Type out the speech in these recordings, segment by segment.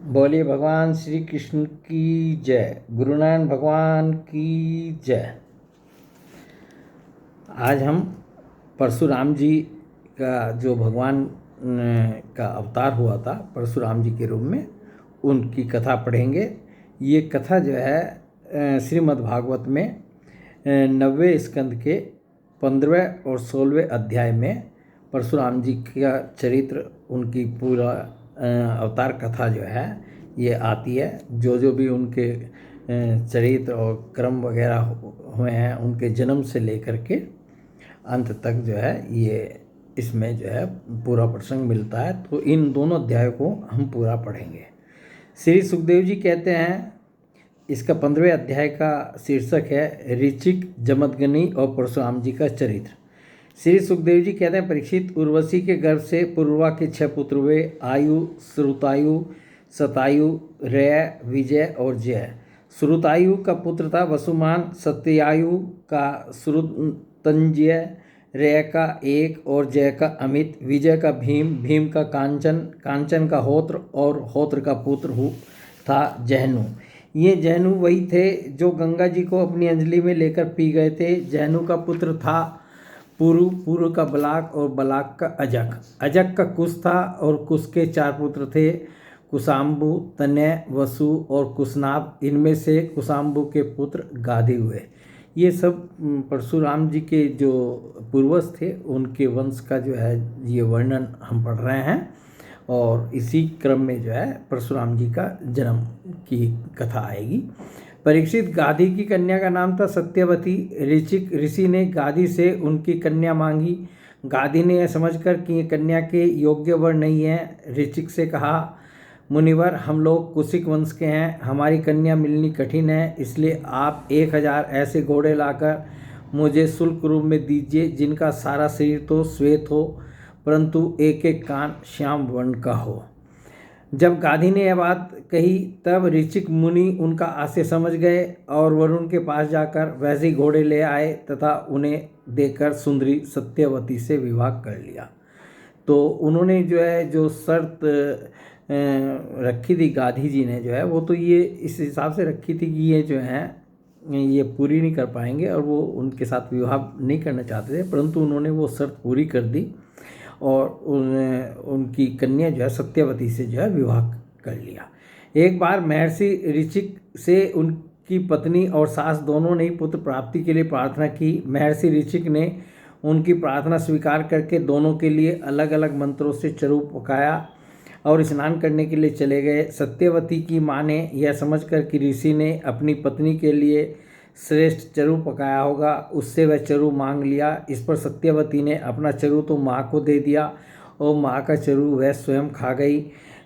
बोलिए भगवान श्री कृष्ण की जय, गुरु नानक भगवान की जय। आज हम परशुराम जी का जो भगवान का अवतार हुआ था परशुराम जी के रूप में, उनकी कथा पढ़ेंगे। ये कथा जो है श्रीमद् भागवत में 90वें स्कंद के 15वें और 16वें अध्याय में परशुराम जी का चरित्र, उनकी पूरा अवतार कथा जो है ये आती है। जो भी उनके चरित्र और क्रम वगैरह हुए हैं, उनके जन्म से लेकर के अंत तक जो है ये इसमें जो है पूरा प्रसंग मिलता है। तो इन दोनों अध्यायों को हम पूरा पढ़ेंगे। श्री सुखदेव जी कहते हैं, इसका 15वें अध्याय का शीर्षक है ऋचिक, जमदग्नि और परशुराम जी का चरित्र। श्री सुखदेव जी कहते हैं, परीक्षित, उर्वशी के गर्भ से पूर्वा के 6 पुत्र हुए, आयु, श्रुतायु, सतायु, रय, विजय और जय। श्रुतायु का पुत्र था वसुमान, सत्यायु का श्रुतंजय, रय का एक और जय का अमित, विजय का भीम, भीम का कांचन, कांचन का होत्र और होत्र का पुत्र था जहनु। ये जहनु वही थे जो गंगा जी को अपनी अंजलि में लेकर पी गए थे। जहनु का पुत्र था पुरु, पुरु का बलाक और बलाक का अजक, अजक का कुश था और कुश के 4 पुत्र थे, कुशाम्बु, तनय, वसु और कुशनाभ। इनमें से कुशाम्बु के पुत्र गाधी हुए। ये सब परशुराम जी के जो पूर्वज थे उनके वंश का जो है ये वर्णन हम पढ़ रहे हैं। और इसी क्रम में जो है परशुराम जी का जन्म की कथा आएगी। परीक्षित, गाधी की कन्या का नाम था सत्यवती। ऋचिक ऋषि ने गाधी से उनकी कन्या मांगी। गाधी ने यह समझकर कि ये कन्या के योग्य वर नहीं है, ऋचिक से कहा, मुनिवर, हम लोग कुशिक वंश के हैं, हमारी कन्या मिलनी कठिन है, इसलिए आप 1000 ऐसे घोड़े लाकर मुझे शुल्क रूप में दीजिए जिनका सारा शरीर तो श्वेत हो परंतु एक एक कान श्याम वर्ण का हो। जब गाधी ने यह बात कही तब ऋचिक मुनि उनका आशय समझ गए और वरुण के पास जाकर वैसे ही घोड़े ले आए तथा उन्हें देकर सुंदरी सत्यवती से विवाह कर लिया। तो उन्होंने जो है जो शर्त रखी थी गाधी जी ने जो है वो तो ये इस हिसाब से रखी थी कि ये जो है ये पूरी नहीं कर पाएंगे और वो उनके साथ विवाह नहीं करना चाहते थे, परंतु उन्होंने वो शर्त पूरी कर दी और उनकी कन्या जो है सत्यवती से जो है विवाह कर लिया। एक बार महर्षि ऋचिक से उनकी पत्नी और सास दोनों ने पुत्र प्राप्ति के लिए प्रार्थना की। महर्षि ऋचिक ने उनकी प्रार्थना स्वीकार करके दोनों के लिए अलग अलग मंत्रों से चरु पकाया और स्नान करने के लिए चले गए। सत्यवती की माँ ने यह समझकर कि ऋषि ने अपनी पत्नी के लिए श्रेष्ठ चरु पकाया होगा, उससे वह चरु मांग लिया। इस पर सत्यवती ने अपना चरु तो माँ को दे दिया और माँ का चरु वह स्वयं खा गई।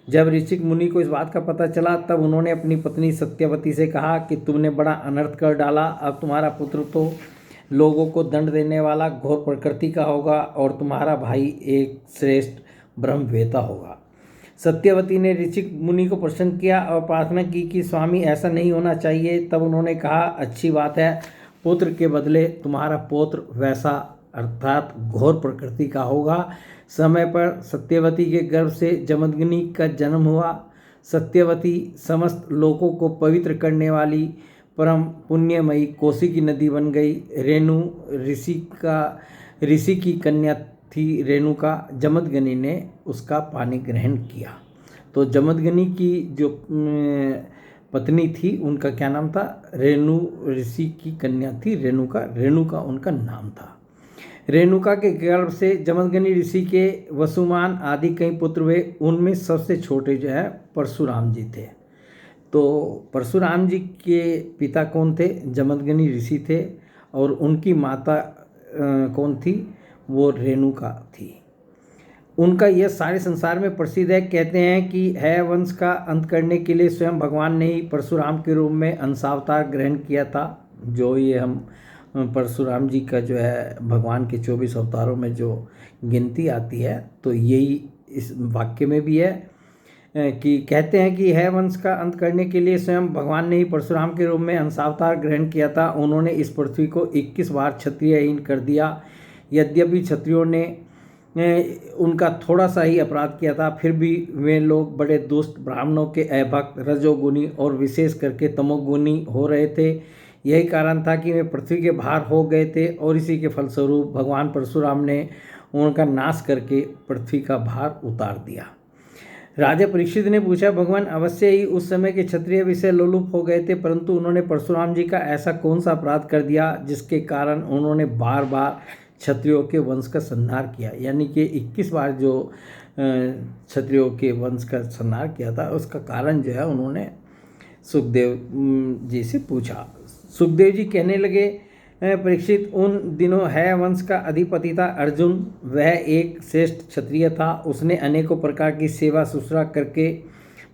जब ऋचिक मुनि को इस बात का पता चला तब उन्होंने अपनी पत्नी सत्यवती से कहा कि तुमने बड़ा अनर्थ कर डाला, अब तुम्हारा पुत्र तो लोगों को दंड देने वाला घोर प्रकृति का होगा और तुम्हारा भाई एक श्रेष्ठ ब्रह्मवेता होगा। सत्यवती ने ऋचिक मुनि को प्रसन्न किया और प्रार्थना की कि स्वामी ऐसा नहीं होना चाहिए। तब उन्होंने कहा, अच्छी बात है, पुत्र के बदले तुम्हारा पौत्र वैसा अर्थात घोर प्रकृति का होगा। समय पर सत्यवती के गर्भ से जमदग्नि का जन्म हुआ। सत्यवती समस्त लोगों को पवित्र करने वाली परम पुण्यमयी कोसी की नदी बन गई। रेणु ऋषि की कन्या थी रेणुका। जमदग्नि ने उसका पानी ग्रहण किया। तो जमदग्नि की जो पत्नी थी उनका क्या नाम था? रेणु ऋषि की कन्या थी रेणुका, रेणुका उनका नाम था। रेणुका के गर्भ से जमदग्नि ऋषि के वसुमान आदि कई पुत्र हुए। उनमें सबसे छोटे जो है परशुराम जी थे। तो परशुराम जी के पिता कौन थे? जमदग्नि ऋषि थे और उनकी माता कौन थी? वो रेणुका थी। उनका यह सारे संसार में प्रसिद्ध है। कहते हैं कि है वंश का अंत करने के लिए स्वयं भगवान ने ही परशुराम के रूप में अंशावतार ग्रहण किया था। जो ये हम परशुराम जी का जो है भगवान के 24 अवतारों में जो गिनती आती है तो यही इस वाक्य में भी है कि कहते हैं कि है वंश का अंत करने के लिए स्वयं भगवान ने ही परशुराम के रूप में अंशावतार ग्रहण किया था। उन्होंने इस पृथ्वी को 21 बार क्षत्रियहीन कर दिया। यद्यपि क्षत्रियों ने उनका थोड़ा सा ही अपराध किया था, फिर भी वे लोग बड़े दुष्ट ब्राह्मणों के अभक्त, रजोगुनी और विशेष करके तमोगुनी हो रहे थे। यही कारण था कि वे पृथ्वी के भार हो गए थे और इसी के फलस्वरूप भगवान परशुराम ने उनका नाश करके पृथ्वी का भार उतार दिया। राजा परीक्षित ने पूछा, भगवान अवश्य ही उस समय के क्षत्रिय विषय लोलुप हो गए थे, परंतु उन्होंने परशुराम जी का ऐसा कौन सा अपराध कर दिया जिसके कारण उन्होंने बार बार क्षत्रियों के वंश का संहार किया? यानी कि 21 बार जो क्षत्रियों के वंश का संहार किया था, उसका कारण जो है उन्होंने सुखदेव जी से पूछा। सुखदेव जी कहने लगे, परीक्षित, उन दिनों है वंश का अधिपति था अर्जुन। वह एक श्रेष्ठ क्षत्रिय था। उसने अनेकों प्रकार की सेवा शुश्रूषा करके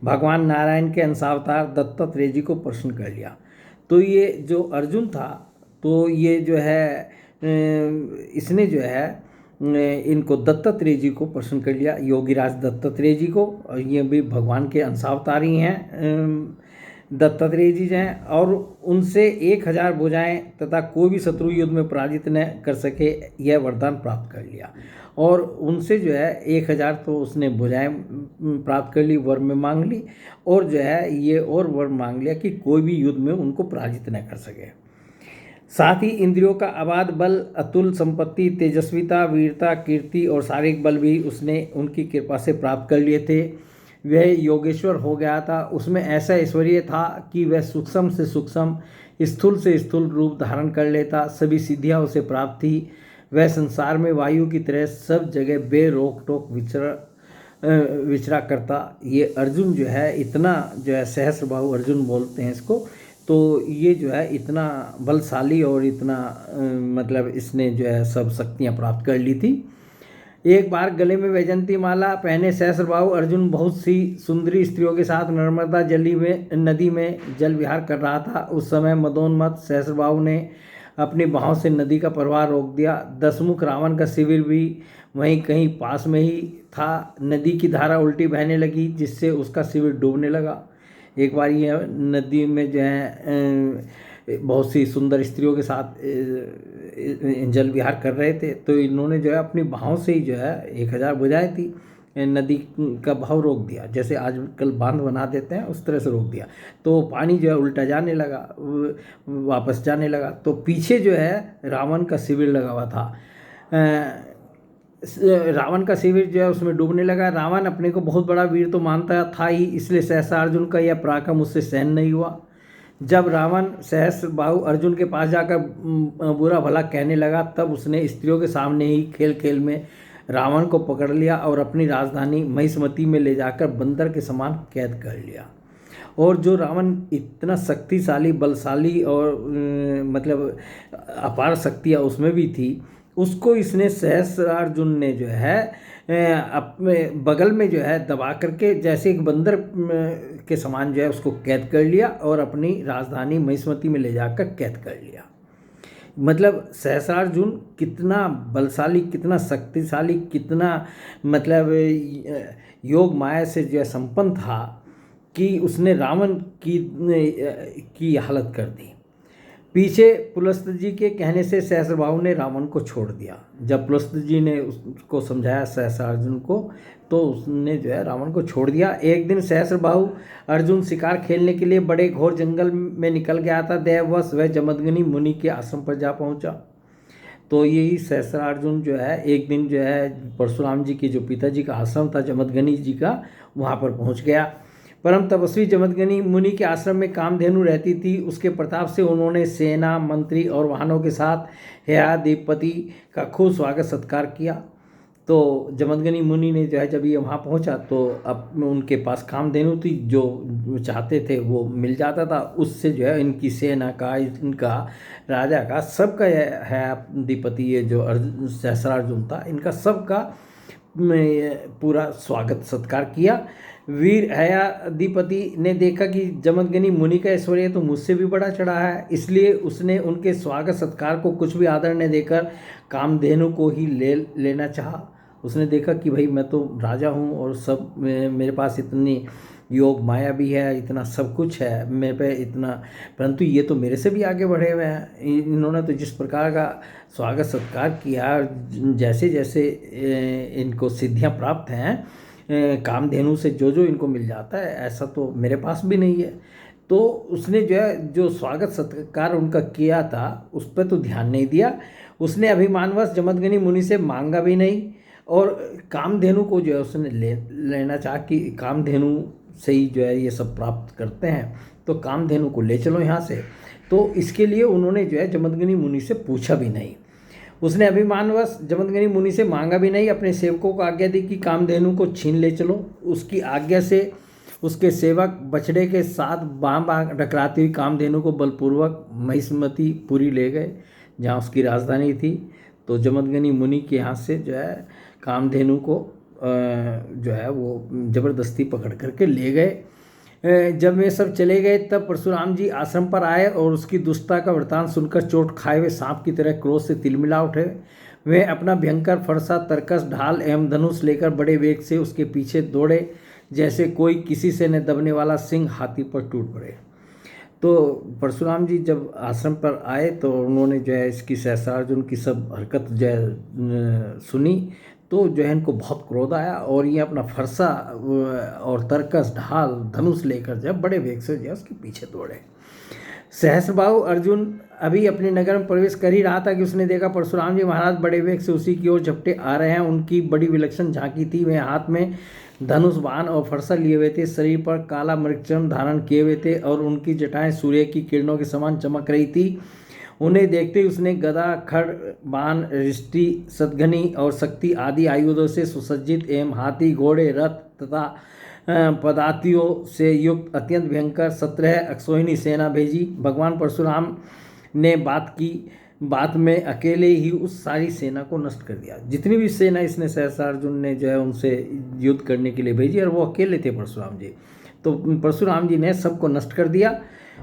भगवान नारायण के अंशावतार दत्तात्रेय जी को प्रसन्न कर लिया। तो ये जो अर्जुन था, तो ये जो है इसने जो है इनको दत्तात्रेय जी को प्रसन्न कर लिया, योगीराज दत्तात्रेय जी को। और ये भी भगवान के अंशावतार ही हैं दत्तात्रेय जी हैं, और उनसे 1000 भुजाएं तथा कोई भी शत्रु युद्ध में पराजित न कर सके, यह वरदान प्राप्त कर लिया। और उनसे जो है 1000 तो उसने भुजाएं प्राप्त कर ली, वर में मांग ली, और जो है ये और वर मांग लिया कि कोई भी युद्ध में उनको पराजित न कर सके। साथ ही इंद्रियों का अबाध बल, अतुल संपत्ति, तेजस्विता, वीरता, कीर्ति और शारीरिक बल भी उसने उनकी कृपा से प्राप्त कर लिए थे। वह योगेश्वर हो गया था। उसमें ऐसा ऐश्वर्य था कि वह सूक्ष्म से सूक्ष्म, स्थूल से स्थूल रूप धारण कर लेता। सभी सिद्धियां उसे प्राप्त थी। वह संसार में वायु की तरह सब जगह बेरोक टोक विचरा करता। ये अर्जुन जो है इतना जो है सहस्रबाहु अर्जुन बोलते हैं इसको। तो ये जो है इतना बलशाली और इतना मतलब इसने जो है सब शक्तियाँ प्राप्त कर ली थी। एक बार गले में वैजंती माला पहने सहस्रबाहु अर्जुन बहुत सी सुंदरी स्त्रियों के साथ नर्मदा नदी में जल विहार कर रहा था। उस समय मदोन्मत्त सहस्रबाहु ने अपनी बाहों से नदी का प्रवाह रोक दिया। दशमुख रावण का शिविर भी वहीं कहीं पास में ही था। नदी की धारा उल्टी बहने लगी, जिससे उसका शिविर डूबने लगा। एक बार ये नदी में जो है बहुत सी सुंदर स्त्रियों के साथ जल विहार कर रहे थे, तो इन्होंने जो है अपनी बाहों से ही जो है 1000 भुजाएं थी, नदी का बहाव रोक दिया। जैसे आजकल बांध बना देते हैं उस तरह से रोक दिया। तो पानी जो है उल्टा जाने लगा, वापस जाने लगा। तो पीछे जो है रावण का शिविर लगा हुआ था। रावण का शिविर जो है उसमें डूबने लगा। रावण अपने को बहुत बड़ा वीर तो मानता था ही, इसलिए सहसा अर्जुन का यह पराक्रम उससे सहन नहीं हुआ। जब रावण सहस्रबाहु अर्जुन के पास जाकर बुरा भला कहने लगा, तब उसने स्त्रियों के सामने ही खेल खेल में रावण को पकड़ लिया और अपनी राजधानी महिष्मती में ले जाकर बंदर के समान कैद कर लिया। और जो रावण इतना शक्तिशाली, बलशाली और मतलब अपार शक्तियाँ उसमें भी थी, उसको इसने सहस्रार्जुन ने जो है अपने बगल में जो है दबा करके जैसे एक बंदर के समान जो है उसको कैद कर लिया और अपनी राजधानी महिष्मती में ले जाकर कैद कर लिया। मतलब सहस्रार्जुन कितना बलशाली, कितना शक्तिशाली, कितना मतलब योग माया से जो है संपन्न था कि उसने रावण की हालत कर दी। पीछे पुलस्त जी के कहने से सहस्रबाहु ने रावण को छोड़ दिया। जब पुलस्त जी ने उसको समझाया सहस्रार्जुन को, तो उसने जो है रावण को छोड़ दिया। एक दिन सहस्रबाहु अर्जुन शिकार खेलने के लिए बड़े घोर जंगल में निकल गया था। दैववश वह जमदग्नि मुनि के आश्रम पर जा पहुंचा। तो यही सहस्रार्जुन जो है एक दिन जो है परशुराम जी के जो पिताजी का आश्रम था जमदग्नि जी का, वहाँ पर पहुँच गया। परम तपस्वी जमदग्नि मुनि के आश्रम में कामधेनु रहती थी। उसके प्रताप से उन्होंने सेना, मंत्री और वाहनों के साथ हेयादीपति का खूब स्वागत सत्कार किया। तो जमदग्नि मुनि ने जो है जब ये वहाँ पहुँचा तो अब उनके पास कामधेनु थी, जो चाहते थे वो मिल जाता था। उससे जो है इनकी सेना का, इनका राजा का, सबका हेयादीपति ये जो सहस्रार्जुन था, इनका सबका पूरा स्वागत सत्कार किया। वीर हेयादीपति ने देखा कि जमदग्नि मुनि का ऐश्वर्य तो मुझसे भी बड़ा चढ़ा है, इसलिए उसने उनके स्वागत सत्कार को कुछ भी आदर न देकर कामधेनु को ही लेना चाहा। उसने देखा कि भाई मैं तो राजा हूँ और सब मेरे पास इतनी योग माया भी है, इतना सब कुछ है मेरे पे इतना, परंतु ये तो मेरे से भी आगे बढ़े हुए हैं। इन्होंने तो जिस प्रकार का स्वागत सत्कार किया, जैसे जैसे इनको सिद्धियां प्राप्त हैं, कामधेनु से जो जो इनको मिल जाता है, ऐसा तो मेरे पास भी नहीं है। तो उसने जो है जो स्वागत सत्कार उनका किया था उस पर तो ध्यान नहीं दिया। उसने अभिमानवश जमदग्नि मुनि से मांगा भी नहीं, और कामधेनु को जो है उसने लेना चाहा कि कामधेनु से ही जो है ये सब प्राप्त करते हैं, तो कामधेनु को ले चलो यहाँ से। तो इसके लिए उन्होंने जो है जमदग्नि मुनि से पूछा भी नहीं। उसने अभिमानवश जमदग्नि मुनि से मांगा भी नहीं, अपने सेवकों को आज्ञा दी कि कामधेनु को छीन ले चलो। उसकी आज्ञा से उसके सेवक बछड़े के साथ बाँह टकराती हुई कामधेनु को बलपूर्वक महिष्मती पुरी ले गए, जहाँ उसकी राजधानी थी। तो जमदग्नि मुनि के यहाँ से जो है कामधेनु को जो है वो जबरदस्ती पकड़ करके ले गए। जब वे सब चले गए तब परशुराम जी आश्रम पर आए और उसकी दुष्टता का वृतांत सुनकर चोट खाए हुए सांप की तरह क्रोध से तिलमिला उठे। वे अपना भयंकर फरसा, तरकस, ढाल एवं धनुष लेकर बड़े वेग से उसके पीछे दौड़े, जैसे कोई किसी से न दबने वाला सिंह हाथी पर टूट पड़े। तो परशुराम जी जब आश्रम पर आए तो उन्होंने जो है इसकी सहस्त्रार्जुन की सब हरकत जो है सुनी, तो जो है इनको बहुत क्रोध आया और ये अपना फरसा और तरकस, ढाल, धनुष लेकर जब बड़े वेग से जो है उसके पीछे दौड़े। सहस्रबाहु अर्जुन अभी अपने नगर में प्रवेश कर ही रहा था कि उसने देखा परशुराम जी महाराज बड़े वेग से उसी की ओर झपटे आ रहे हैं। उनकी बड़ी विलक्षण झांकी थी। वे हाथ में धनुष, बाण और फरसा लिए हुए थे, शरीर पर काला मृगचर्म धारण किए हुए थे और उनकी जटाएं सूर्य की किरणों के समान चमक रही थी। उन्हें देखते ही उसने गदा, खड़, बाण, रिष्टि, सतघनी और शक्ति आदि आयुधों से सुसज्जित एवं हाथी, घोड़े, रथ तथा पदातियों से युक्त अत्यंत भयंकर 17 अक्षौहिणी सेना भेजी। भगवान परशुराम ने बात में अकेले ही उस सारी सेना को नष्ट कर दिया। जितनी भी सेना इसने सहस्त्रार्जुन ने जो है उनसे युद्ध करने के लिए भेजी, और वो अकेले थे परशुराम जी, तो परशुराम जी ने सबको नष्ट कर दिया,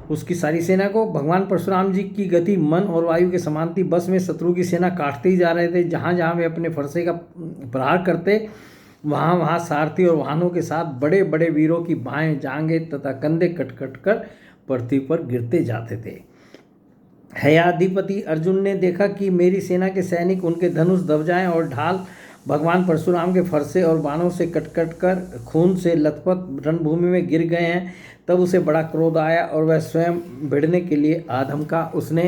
उसकी सारी सेना को। भगवान परशुराम जी की गति मन और वायु के समान थी। बस में शत्रु की सेना काटते ही जा रहे थे। जहाँ जहाँ वे अपने फरसे का प्रहार करते, वहाँ वहाँ सारथी और वाहनों के साथ बड़े बड़े वीरों की बाहें, जांघें तथा कंधे कट कट कर पृथ्वी पर गिरते जाते थे। हयाधिपति अर्जुन ने देखा कि मेरी सेना के सैनिक, उनके धनुष, ध्वजाएं और ढाल भगवान परशुराम के फरसे और बाणों से कट कट कर खून से लथपथ रणभूमि में गिर गए हैं। तब उसे बड़ा क्रोध आया और वह स्वयं भिड़ने के लिए आधमका। उसने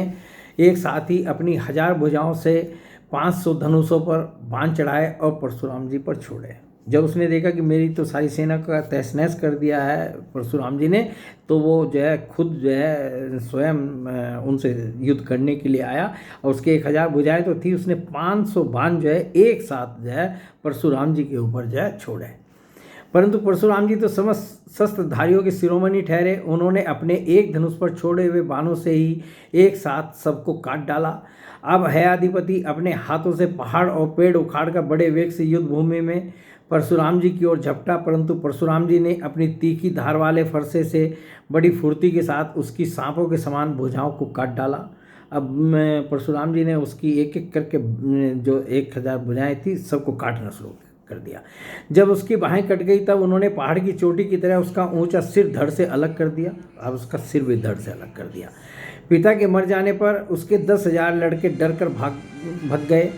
एक साथ ही अपनी 1000 भुजाओं से 500 धनुषों पर बाण चढ़ाए और परशुराम जी पर छोड़े। जब उसने देखा कि मेरी तो सारी सेना का तहस नहस कर दिया है परशुराम जी ने, तो वो जो है खुद जो है स्वयं उनसे युद्ध करने के लिए आया और उसके 1000 भुजाएं तो थी। उसने 500 बाण जो है एक साथ जो है परशुराम जी के ऊपर जो है छोड़े। परंतु परशुराम जी तो समस्त शस्त्रधारियों के शिरोमणि ठहरे। उन्होंने अपने एक धनुष पर छोड़े हुए बाणों से ही एक साथ सबको काट डाला। अब हयाधिपति अपने हाथों से पहाड़ और पेड़ उखाड़कर बड़े वेग से युद्ध भूमि में परशुराम जी की ओर झपटा, परंतु परशुराम जी ने अपनी तीखी धार वाले फरसे से बड़ी फुर्ती के साथ उसकी सांपों के समान भुजाओं को काट डाला। अब परशुराम जी ने उसकी एक एक करके जो 1000 भुजाएं थी सबको काटना शुरू कर दिया। जब उसकी बाहें कट गई तब उन्होंने पहाड़ की चोटी की तरह उसका ऊंचा सिर धड़ से अलग कर दिया। अब उसका सिर भी धड़ से अलग कर दिया। पिता के मर जाने पर उसके 10,000 लड़के डर कर भाग गए।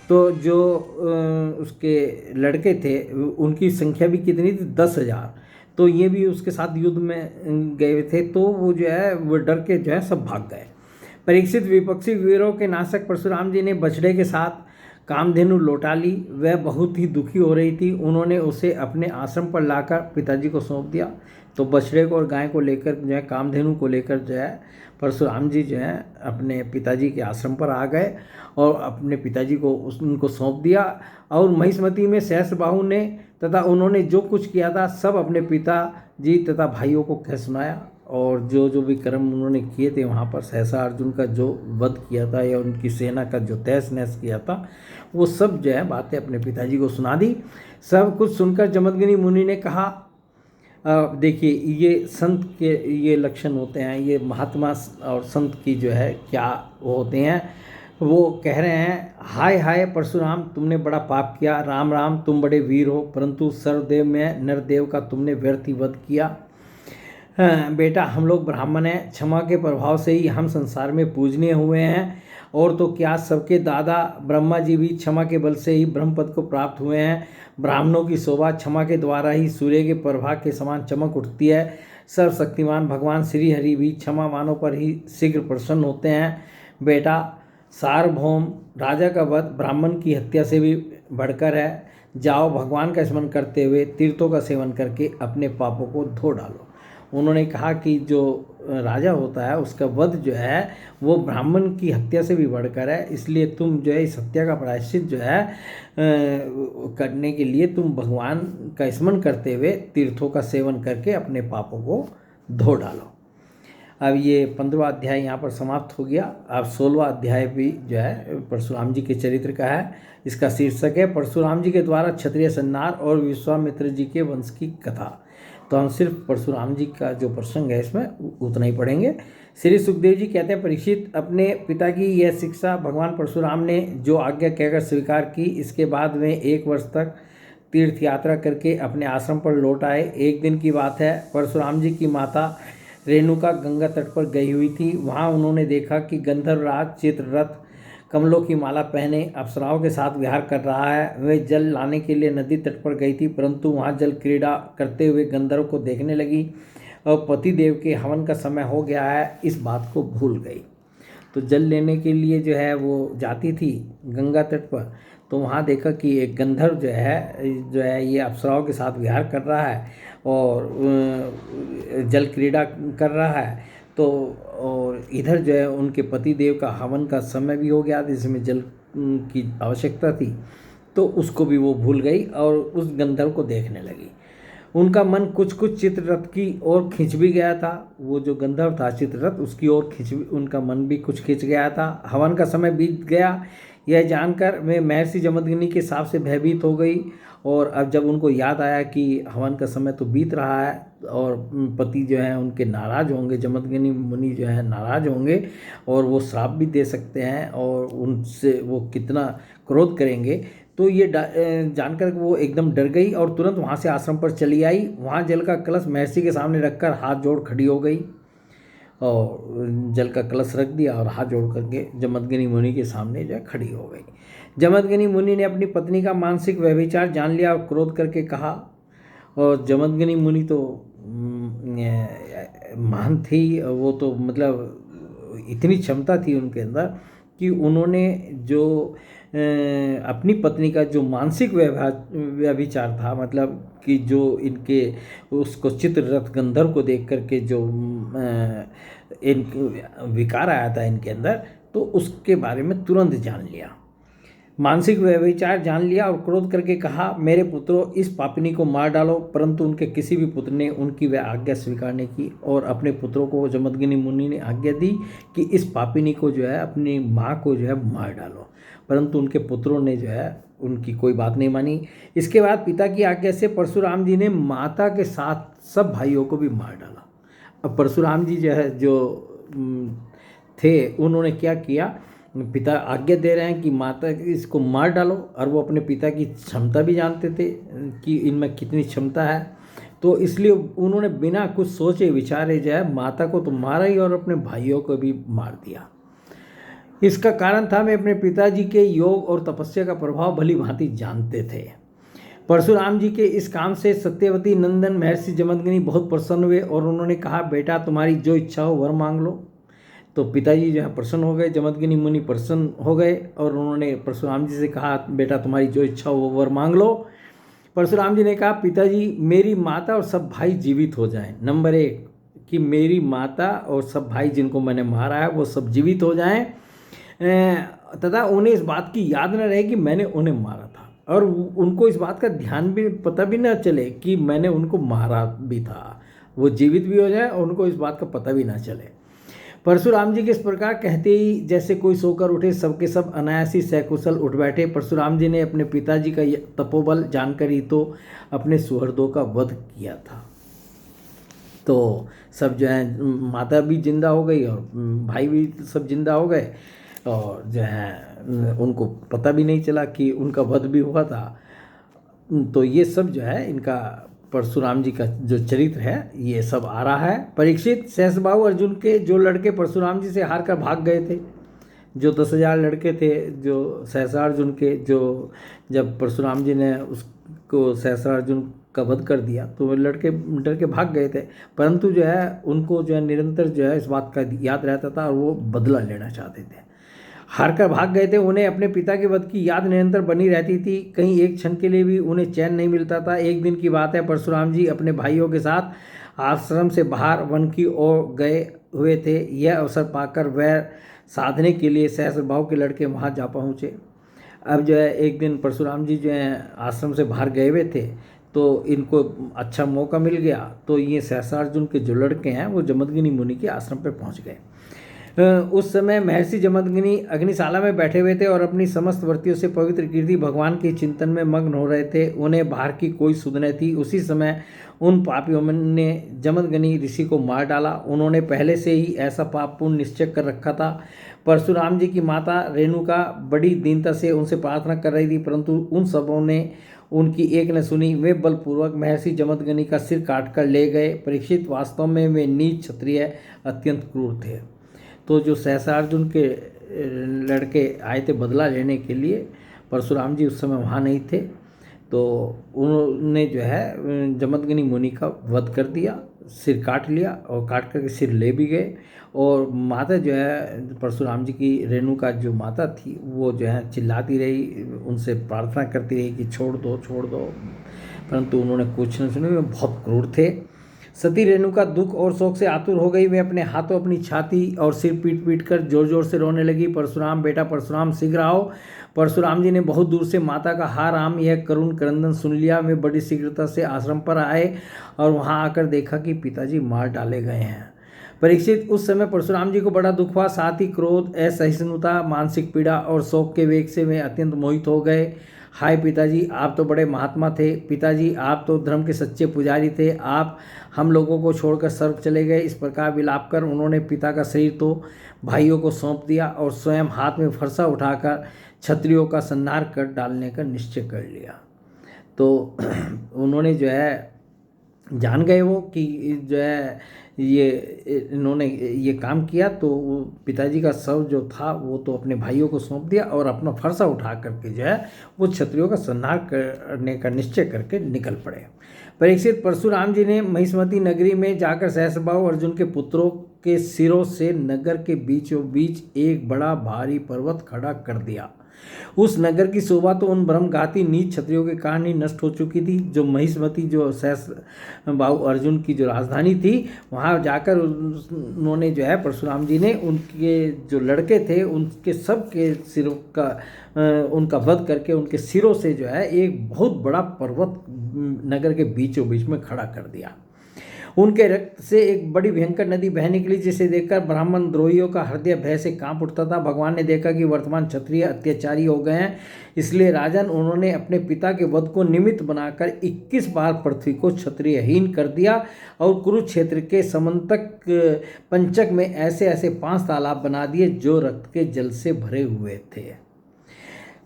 तो जो उसके लड़के थे उनकी संख्या भी कितनी थी? 10,000। तो ये भी उसके साथ युद्ध में गए थे, तो वो जो है वो डर के जो है सब भाग गए। परीक्षित विपक्षी वीरों के नाशक परशुराम जी ने बछड़े के साथ कामधेनु लौटा ली। वह बहुत ही दुखी हो रही थी। उन्होंने उसे अपने आश्रम पर लाकर पिताजी को सौंप दिया। तो बछड़े को और गाय को लेकर जो है, कामधेनु को लेकर जो है परशुराम जी जो है अपने पिताजी के आश्रम पर आ गए और अपने पिताजी को उनको सौंप दिया। और महिष्मती में सहस्रबाहु ने तथा उन्होंने जो कुछ किया था सब अपने पिताजी तथा भाइयों को कह सुनाया। और जो जो भी कर्म उन्होंने किए थे वहाँ पर सहस्त्रार्जुन का जो वध किया था या उनकी सेना का जो तहस नहस किया था, वो सब जो है बातें अपने पिताजी को सुना दी। सब कुछ सुनकर जमदग्नि मुनि ने कहा, देखिए ये संत के ये लक्षण होते हैं, ये महात्मा और संत की जो है क्या होते हैं। वो कह रहे हैं, हाय हाय परशुराम, तुमने बड़ा पाप किया। राम राम, तुम बड़े वीर हो, परंतु सर्वदेव में नरदेव का तुमने व्यर्थ ही वध किया। बेटा, हम लोग ब्राह्मण हैं, क्षमा के प्रभाव से ही हम संसार में पूजनीय हुए हैं। और तो क्या, सबके दादा ब्रह्मा जी भी क्षमा के बल से ही ब्रह्मपद को प्राप्त हुए हैं। ब्राह्मणों की शोभा क्षमा के द्वारा ही सूर्य के प्रभा के समान चमक उठती है। सर्वशक्तिमान भगवान श्री हरि भी क्षमावानों पर ही शीघ्र प्रसन्न होते हैं। बेटा, सार्वभौम राजा का वध ब्राह्मण की हत्या से भी बढ़कर है। जाओ, भगवान का स्मरण करते हुए तीर्थों का सेवन करके अपने पापों को धो डालो। उन्होंने कहा कि जो राजा होता है उसका वध जो है वो ब्राह्मण की हत्या से भी बढ़कर है, इसलिए तुम जो है इस हत्या का प्रायश्चित जो है करने के लिए तुम भगवान का स्मरण करते हुए तीर्थों का सेवन करके अपने पापों को धो डालो। अब ये 15वां अध्याय यहाँ पर समाप्त हो गया। अब 16वां अध्याय भी जो है परशुराम जी के चरित्र का है। इसका शीर्षक है परशुराम जी के द्वारा क्षत्रिय संहार और विश्वामित्र जी के वंश की कथा। तो हम सिर्फ परशुराम जी का जो प्रसंग है इसमें उतना ही पढ़ेंगे। श्री सुखदेव जी कहते हैं, परीक्षित, अपने पिता की यह शिक्षा भगवान परशुराम ने जो आज्ञा कहकर स्वीकार की, इसके बाद वे 1 वर्ष तक तीर्थ यात्रा करके अपने आश्रम पर लौट आए। एक दिन की बात है, परशुराम जी की माता रेणुका गंगा तट पर गई हुई थी। वहाँ उन्होंने देखा कि गंधर्वराज चित्ररथ कमलों की माला पहने अप्सराओं के साथ विहार कर रहा है। वे जल लाने के लिए नदी तट पर गई थी, परंतु वहाँ जल क्रीड़ा करते हुए गंधर्व को देखने लगी और पति देव के हवन का समय हो गया है, इस बात को भूल गई। तो जल लेने के लिए जो है वो जाती थी गंगा तट पर, तो वहाँ देखा कि एक गंधर्व जो है ये अप्सराओं के साथ विहार कर रहा है और जल क्रीड़ा कर रहा है। तो और इधर जो है उनके पति देव का हवन का समय भी हो गया था, जिसमें जल की आवश्यकता थी, तो उसको भी वो भूल गई और उस गंधर्व को देखने लगी। उनका मन कुछ कुछ चित्ररथ की ओर खिंच भी गया था। वो जो गंधर्व था चित्ररथ, उसकी ओर उनका मन भी कुछ खिंच गया था। हवन का समय बीत गया, यह जानकर वे महर्षि जमदग्नि के साप से भयभीत हो गई। और अब जब उनको याद आया कि हवन का समय तो बीत रहा है और पति जो है उनके नाराज़ होंगे, जमदग्नि मुनि जो है नाराज़ होंगे और वो श्राप भी दे सकते हैं और उनसे वो कितना क्रोध करेंगे, तो ये जानकर वो एकदम डर गई और तुरंत वहाँ से आश्रम पर चली आई। वहाँ जल का कलश महर्षि के सामने रखकर हाथ जोड़ खड़ी हो गई और जल का कलश रख दिया और हाथ जोड़ करके जमदग्नि मुनि के सामने जो है खड़ी हो गई। जमदग्नि मुनि ने अपनी पत्नी का मानसिक व्यभिचार जान लिया और क्रोध करके कहा, और जमदग्नि मुनि तो महान थी, वो तो मतलब इतनी क्षमता थी उनके अंदर कि उन्होंने जो अपनी पत्नी का जो मानसिक व्यभिचार था, मतलब कि जो इनके उसको चित्ररथ गंधर्व को देख करके जो इन विकार आया था इनके अंदर, तो उसके बारे में तुरंत जान लिया, मानसिक व्यभिचार जान लिया और क्रोध करके कहा, मेरे पुत्रों, इस पापिनी को मार डालो। परंतु उनके किसी भी पुत्र ने उनकी वह आज्ञा स्वीकार नहीं की और अपने पुत्रों को जमदग्नि मुनि ने आज्ञा दी कि इस पापिनी को जो है अपनी माँ को जो है मार डालो, परंतु उनके पुत्रों ने जो है उनकी कोई बात नहीं मानी। इसके बाद पिता की आज्ञा से परशुराम जी ने माता के साथ सब भाइयों को भी मार डाला। अब परशुराम जी जो है जो थे उन्होंने क्या किया, पिता आज्ञा दे रहे हैं कि माता इसको मार डालो, और वो अपने पिता की क्षमता भी जानते थे कि इनमें कितनी क्षमता है, तो इसलिए उन्होंने बिना कुछ सोचे विचारे जो है माता को तो मारा ही और अपने भाइयों को भी मार दिया। इसका कारण था, वे अपने पिताजी के योग और तपस्या का प्रभाव भली भांति जानते थे। परशुराम जी के इस काम से सत्यवती नंदन महर्षि जमदग्नि बहुत प्रसन्न हुए और उन्होंने कहा, बेटा तुम्हारी जो इच्छा हो वर मांग लो। तो पिताजी जो है प्रसन्न हो गए, जमदग्नि मुनि प्रसन्न हो गए और उन्होंने परशुराम जी से कहा, बेटा तुम्हारी जो इच्छा हो वो वर मांग लो। परशुराम जी ने कहा, पिताजी मेरी माता और सब भाई जीवित हो जाएं। नंबर 1 कि मेरी माता और सब भाई जिनको मैंने मारा है वो सब जीवित हो जाएं, तथा उन्हें इस बात की याद न रहे कि मैंने उन्हें मारा था, और उनको इस बात का ध्यान भी पता भी न चले कि मैंने उनको मारा भी था। वो जीवित भी हो जाए और उनको इस बात का पता भी ना चले। परशुराम जी के इस प्रकार कहते ही जैसे कोई सोकर उठे, सबके सब अनायासी सकुशल उठ बैठे। परशुराम जी ने अपने पिताजी का तपोबल जानकर ही तो अपने सुहृदों का वध किया था। तो सब जो है माता भी जिंदा हो गई और भाई भी सब जिंदा हो गए। और जो है उनको पता भी नहीं चला कि उनका वध भी हुआ था। तो ये सब जो है इनका परशुराम जी का जो चरित्र है ये सब आ रहा है। परीक्षित सहस्त्रबाहु अर्जुन के जो लड़के परशुराम जी से हार कर भाग गए थे, जो 10,000 लड़के थे, जो सहस्त्रार्जुन के, जो जब परशुराम जी ने उसको सहस्त्रार्जुन का वध कर दिया तो वो लड़के डर के भाग गए थे, परंतु जो है उनको जो है निरंतर जो है इस बात का याद रहता था और वो बदला लेना चाहते थे। हार कर भाग गए थे, उन्हें अपने पिता के वध की याद निरंतर बनी रहती थी, कहीं एक क्षण के लिए भी उन्हें चैन नहीं मिलता था। एक दिन की बात है, परशुराम जी अपने भाइयों के साथ आश्रम से बाहर वन की ओर गए हुए थे। यह अवसर पाकर वह साधने के लिए सहस्त्रबाहु के लड़के वहाँ जा पहुँचे। अब जो है एक दिन परशुराम जी जो है आश्रम से बाहर गए हुए थे तो इनको अच्छा मौका मिल गया, तो ये सहस्त्रार्जुन के जो लड़के हैं वो जमदग्नि मुनि के आश्रम पर पहुँच गए। उस समय महर्षि जमदग्नि अग्निशाला में बैठे हुए थे और अपनी समस्त वृत्तियों से पवित्र कीर्ति भगवान के चिंतन में मग्न हो रहे थे। उन्हें बाहर की कोई सुध न थी। उसी समय उन पापियों ने जमदग्नि ऋषि को मार डाला। उन्होंने पहले से ही ऐसा पाप पुण्य निश्चय कर रखा था। परशुराम जी की माता रेणुका बड़ी दीनता से उनसे प्रार्थना कर रही थी, परंतु उन सबों ने उनकी एक न सुनी। वे बलपूर्वक महर्षि जमदग्नि का सिर काट कर ले गए। परीक्षित, वास्तव में वे नीच क्षत्रिय अत्यंत क्रूर थे। तो जो सहस्त्रार्जुन के लड़के आए थे बदला लेने के लिए, परशुराम जी उस समय वहाँ नहीं थे, तो उन्होंने जो है जमदग्नि मुनि का वध कर दिया, सिर काट लिया और काट करके सिर ले भी गए। और माता जो है परशुराम जी की, रेणुका जो माता थी, वो जो है चिल्लाती रही, उनसे प्रार्थना करती रही कि छोड़ दो छोड़ दो, परंतु उन्होंने कुछ नहीं सुनी। वे बहुत क्रूर थे। सती रेणुका दुख और शोक से आतुर हो गई। वे अपने हाथों अपनी छाती और सिर पीट पीट कर जोर जोर से रोने लगी। परशुराम बेटा परशुराम शीघ्र आओ। परशुराम जी ने बहुत दूर से माता का हा राम यह करुण क्रंदन सुन लिया। वे बड़ी शीघ्रता से आश्रम पर आए और वहां आकर देखा कि पिताजी मार डाले गए हैं। परीक्षित, उस समय परशुराम जी को बड़ा दुख हुआ, साथ ही क्रोध, असहिष्णुता, मानसिक पीड़ा और शोक के वेग से वे अत्यंत मोहित हो गए। हाय पिताजी, आप तो बड़े महात्मा थे। पिताजी, आप तो धर्म के सच्चे पुजारी थे। आप हम लोगों को छोड़कर सर्व चले गए। इस प्रकार विलाप कर उन्होंने पिता का शरीर तो भाइयों को सौंप दिया और स्वयं हाथ में फरसा उठाकर क्षत्रियों का संहार कर डालने का निश्चय कर लिया। तो उन्होंने जो है जान गए वो कि जो है ये इन्होंने ये काम किया, तो वो पिताजी का शव जो था वो तो अपने भाइयों को सौंप दिया और अपना फरसा उठा करके जो है वो क्षत्रियों का संहार करने का निश्चय करके निकल पड़े। परीक्षित, परशुराम जी ने महिष्मती नगरी में जाकर सहस्त्रबाहु अर्जुन के पुत्रों के सिरों से नगर के बीचों बीच एक बड़ा भारी पर्वत खड़ा कर दिया। उस नगर की शोभा तो उन ब्रह्मघाती नीच क्षत्रियों के कारण ही नष्ट हो चुकी थी। जो महिष्मती, जो सहस्त्रबाहु अर्जुन की जो राजधानी थी, वहाँ जाकर उन्होंने जो है परशुराम जी ने उनके जो लड़के थे उनके सब के सिरों का उनका वध करके उनके सिरों से जो है एक बहुत बड़ा पर्वत नगर के बीचों बीच में खड़ा कर दिया। उनके रक्त से एक बड़ी भयंकर नदी बह निकली, जिसे देखकर ब्राह्मण द्रोहियों का हृदय भय से कांप उठता था। भगवान ने देखा कि वर्तमान क्षत्रिय अत्याचारी हो गए हैं, इसलिए राजन उन्होंने अपने पिता के वध को निमित्त बनाकर 21 बार पृथ्वी को क्षत्रियहीन कर दिया और कुरुक्षेत्र के समंतक पंचक में ऐसे ऐसे 5 तालाब बना दिए जो रक्त के जल से भरे हुए थे।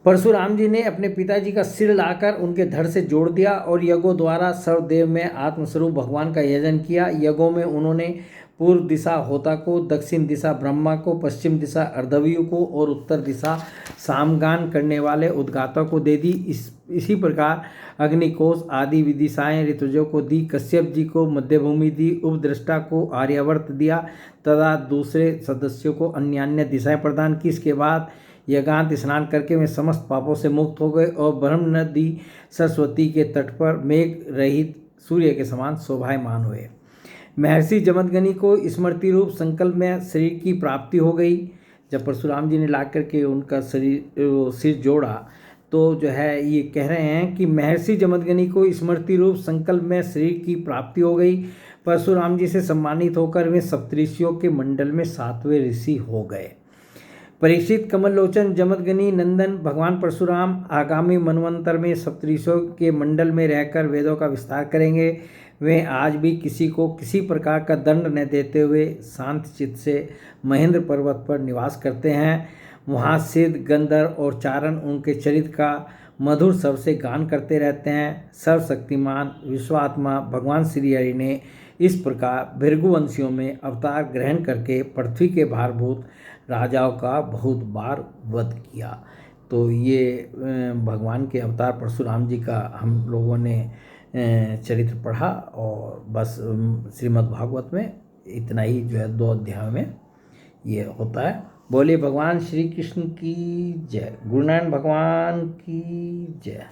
परशुराम जी ने अपने पिताजी का सिर लाकर उनके धड़ से जोड़ दिया और यज्ञों द्वारा सर्वदेव में आत्मस्वरूप भगवान का यजन किया। यज्ञों में उन्होंने पूर्व दिशा होता को, दक्षिण दिशा ब्रह्मा को, पश्चिम दिशा अर्धव्यू को और उत्तर दिशा सामगान करने वाले उद्गाता को दे दी। इसी प्रकार अग्निकोश आदि विदिशाएं ऋतुजों को दी। कश्यप जी को मध्यभूमि दी, उपद्रष्टा को आर्यावर्त दिया तथा दूसरे सदस्यों को अन्य अन्य दिशाएं प्रदान की। इसके बाद यज्ञांत स्नान करके वे समस्त पापों से मुक्त हो गए और ब्रह्म नदी सरस्वती के तट पर मेघ रहित सूर्य के समान शोभायमान हुए। महर्षि जमदग्नि को स्मृति रूप संकल्प में शरीर की प्राप्ति हो गई। जब परशुराम जी ने ला करके उनका सिर जोड़ा तो जो है ये कह रहे हैं कि महर्षि जमदग्नि को स्मृति रूप संकल्प में शरीर की प्राप्ति हो गई। परशुराम जी से सम्मानित होकर वे सप्तऋषियों के मंडल में 7वें ऋषि हो गए। परीक्षित, कमललोचन जमदग्नि नंदन भगवान परशुराम आगामी मनवंतर में सप्तऋषियों के मंडल में रहकर वेदों का विस्तार करेंगे। वे आज भी किसी को किसी प्रकार का दंड न देते हुए शांत चित्त से महेंद्र पर्वत पर निवास करते हैं। वहाँ सिद्ध, गंधर्व और चारण उनके चरित्र का मधुर स्वर से गान करते रहते हैं। सर्वशक्तिमान विश्वात्मा भगवान श्री हरि ने इस प्रकार भृगुवंशियों में अवतार ग्रहण करके पृथ्वी के भारभूत राजाओं का बहुत बार वध किया। तो ये भगवान के अवतार परशुराम जी का हम लोगों ने चरित्र पढ़ा, और बस श्रीमद् भागवत में इतना ही जो है 2 अध्यायों में ये होता है। बोले भगवान श्री कृष्ण की जय, गुरु नानक भगवान की जय।